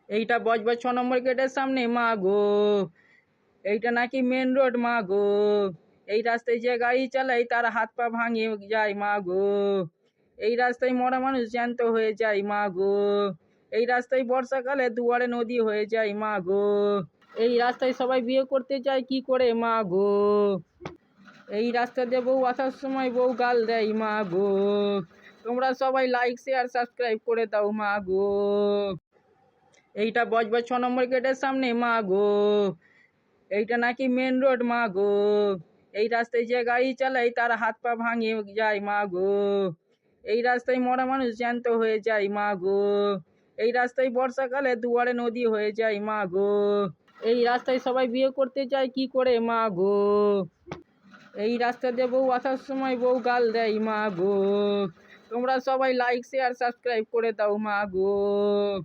এইটা বজবজ 6 নম্বর গেটের সামনে মা গো। এইটা নাকি মেন রোড মা গো। এই রাস্তায় যে গাড়ি চালায় তার হাত পা ভাঙে যায় মা গো। এই রাস্তায় মরা মানুষ জ্যান্ত হয়ে যায় মা গো। এই রাস্তায় বর্ষাকালে দুয়ারে নদী হয়ে যায় মা গো। এই রাস্তায় সবাই বিয়ে করতে যায় কি করে মা গো। এই রাস্তা দিয়ে বউ আসার সময় বউ গাল দেয় মা গো। তোমরা সবাই লাইক শেয়ার সাবস্ক্রাইব করে দাও মা গো। এইটা বজবজ 6 নম্বর গেটের সামনে মা গো। এইটা নাকি মেন রোড মা গো। এই রাস্তায় যে গাড়ি চালায় তার হাত পা ভাঙে যায় মা গো। এই রাস্তায় মরা মানুষ জ্যান্ত হয়ে যায় মা গো। এই রাস্তায় বর্ষাকালে দুয়ারে নদী হয়ে যায় মা গো। এই রাস্তায় সবাই বিয়ে করতে যায় কি করে মা গো। এই রাস্তা দিয়ে বউ আসার সময় বউ গাল দেয় মা গো। তোমরা সবাই লাইক শেয়ার সাবস্ক্রাইব করে দাও মা গো।